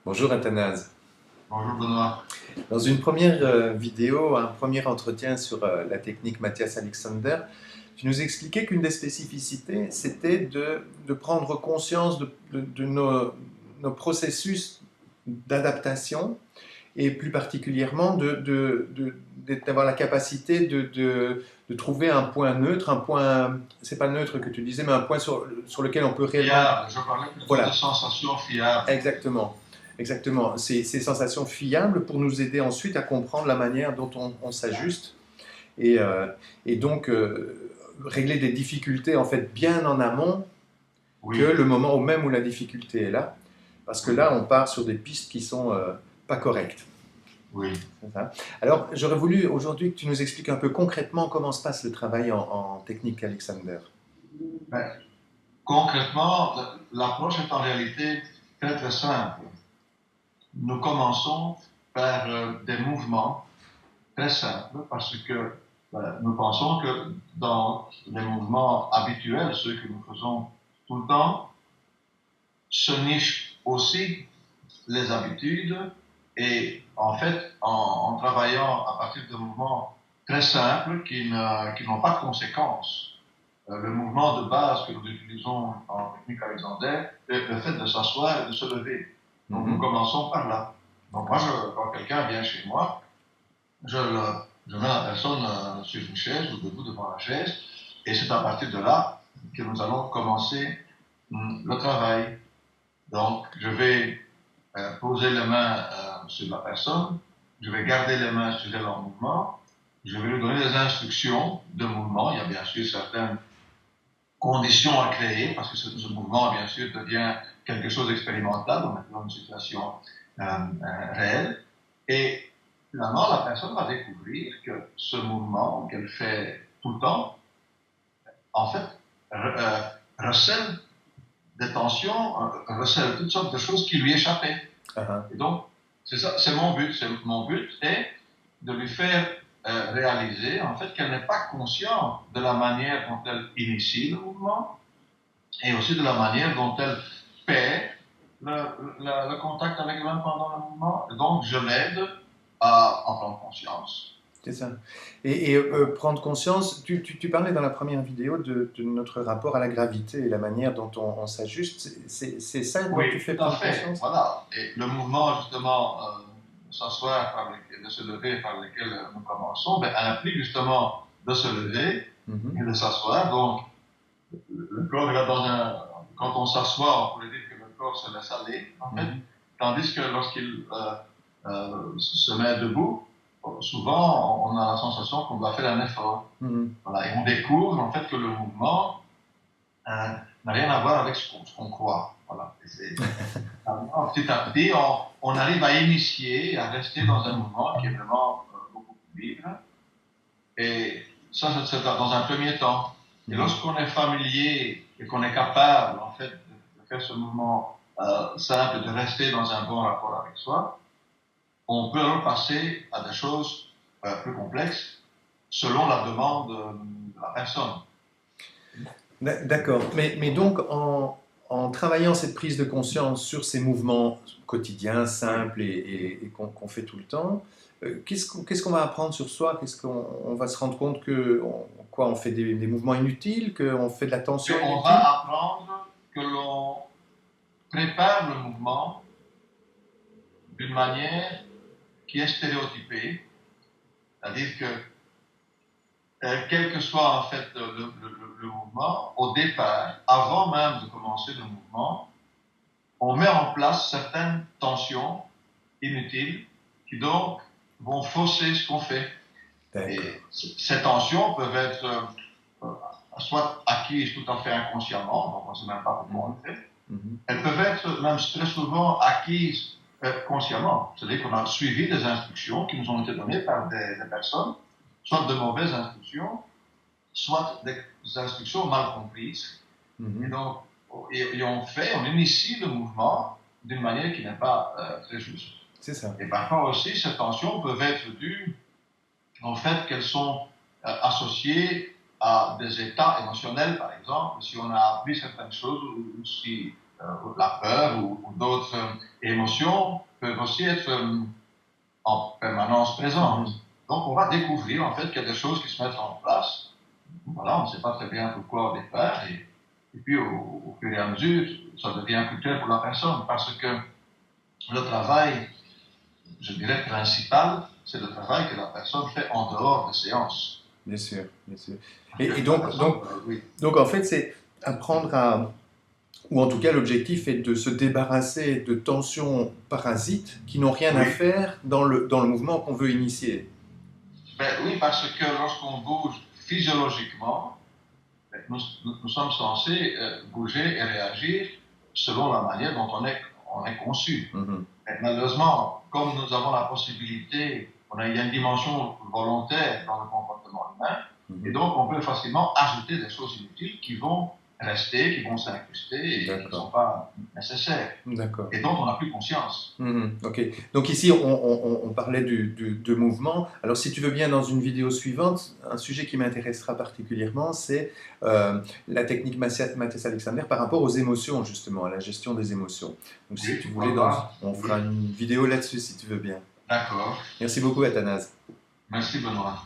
Bonjour Athanase. Bonjour Benoît. Dans une première vidéo, un premier entretien sur la technique Matthias Alexander, tu nous expliquais qu'une des spécificités, c'était de prendre conscience de nos processus d'adaptation et plus particulièrement d'avoir la capacité de trouver un point neutre, un point, c'est pas neutre que tu disais, mais un point sur lequel on peut réellement... Fiable, je parlais plutôt de sensations fiables. Exactement. Exactement. Ces sensations fiables pour nous aider ensuite à comprendre la manière dont on s'ajuste et, et donc régler des difficultés en fait bien en amont que le moment où même où la difficulté est là. Parce que là, on part sur des pistes qui sont pas correctes. Oui. Alors, j'aurais voulu aujourd'hui que tu nous expliques un peu concrètement comment se passe le travail en technique Alexander. Ben, concrètement, l'approche est en réalité très très simple. Nous commençons par des mouvements très simples parce que nous pensons que dans les mouvements habituels, ceux que nous faisons tout le temps, se nichent aussi les habitudes et en fait, en travaillant à partir de mouvements très simples qui n'ont pas de conséquences. Le mouvement de base que nous utilisons en technique Alexander est le fait de s'asseoir et de se lever. Donc nous commençons par là. Donc moi, quand quelqu'un vient chez moi, je mets la personne sur une chaise ou debout devant la chaise et c'est à partir de là que nous allons commencer le travail. Donc je vais poser les mains sur la personne, je vais garder les mains sur elle en mouvement, je vais lui donner des instructions de mouvement. Il y a bien sûr certaines conditions à créer, parce que ce mouvement, bien sûr, devient quelque chose d'expérimental, donc maintenant une situation réelle. Et finalement, la personne va découvrir que ce mouvement qu'elle fait tout le temps, en fait, recèle des tensions, recèle toutes sortes de choses qui lui échappaient. Et donc, c'est ça, c'est mon but. Mon but est de lui faire réaliser, en fait, qu'elle n'est pas consciente de la manière dont elle initie le mouvement et aussi de la manière dont elle perd le contact avec l'un pendant le mouvement. Et donc, je l'aide à en prendre conscience. C'est ça. Et prendre conscience, tu parlais dans la première vidéo de notre rapport à la gravité et la manière dont on s'ajuste. C'est ça dont tu fais prendre conscience? Voilà. Et le mouvement, justement, de s'asseoir, de se lever par lequel nous commençons, implique justement de se lever et de s'asseoir. Donc, le corps est là dans un... Quand on s'assoit, on pourrait dire que le corps se laisse aller, en fait. Tandis que lorsqu'il se met debout, souvent, on a la sensation qu'on doit faire un effort. Voilà. Et on découvre, en fait, que le mouvement n'a rien à voir avec ce qu'on croit. Voilà. Petit à petit, on arrive à initier, à rester dans un mouvement qui est vraiment beaucoup plus libre. Et ça, c'est dans un premier temps. Et lorsqu'on est familier et qu'on est capable, en fait, de faire ce mouvement simple, de rester dans un bon rapport avec soi, on peut alors passer à des choses plus complexes selon la demande de la personne. D'accord. Mais donc, en travaillant cette prise de conscience sur ces mouvements quotidiens, simples et qu'on fait tout le temps, qu'est-ce qu'on va apprendre sur soi? Qu'est-ce qu'on va se rendre compte que on fait des mouvements inutiles, qu'on fait de la tension inutile? On va apprendre que l'on prépare le mouvement d'une manière qui est stéréotypée, c'est-à-dire que quel que soit en fait le mouvement, au départ, avant même de commencer le mouvement, on met en place certaines tensions inutiles qui donc vont fausser ce qu'on fait. Et ces tensions peuvent être soit acquises tout à fait inconsciemment, donc on ne sait même pas pourquoi on le fait. Elles peuvent être même très souvent acquises consciemment, c'est-à-dire qu'on a suivi des instructions qui nous ont été données par des personnes, soit de mauvaises instructions, soit des instructions mal comprises. Et donc, on initie le mouvement d'une manière qui n'est pas très juste. C'est ça. Et parfois aussi, ces tensions peuvent être dues au fait qu'elles sont associées à des états émotionnels, par exemple, si on a appris certaines choses ou si la peur ou d'autres émotions peuvent aussi être en permanence présentes. Donc on va découvrir en fait qu'il y a des choses qui se mettent en place. Voilà, on ne sait pas très bien pourquoi au départ, et puis au fur et à mesure, ça devient plus clair pour la personne, parce que le travail, je dirais, principal, c'est le travail que la personne fait en dehors des séances. Bien sûr, bien sûr. Et oui. Donc en fait, c'est apprendre à, ou en tout cas l'objectif est de se débarrasser de tensions parasites qui n'ont rien à Oui. faire dans le mouvement qu'on veut initier. Ben, oui, parce que lorsqu'on bouge physiologiquement, nous sommes censés bouger et réagir selon la manière dont on est conçu. Et malheureusement, comme nous avons la possibilité, il y a une dimension volontaire dans le comportement humain, et donc on peut facilement ajouter des choses inutiles qui vont rester, qui vont s'incruster et qui ne sont pas nécessaires. D'accord. Et dont on n'a plus conscience. Ok. Donc ici, on parlait de mouvement. Alors si tu veux bien, dans une vidéo suivante, un sujet qui m'intéressera particulièrement, c'est la technique Mathias Alexander par rapport aux émotions, justement, à la gestion des émotions. Donc si tu voulais, on fera une vidéo là-dessus, si tu veux bien. D'accord. Merci beaucoup, Athanase. Merci, Benoît.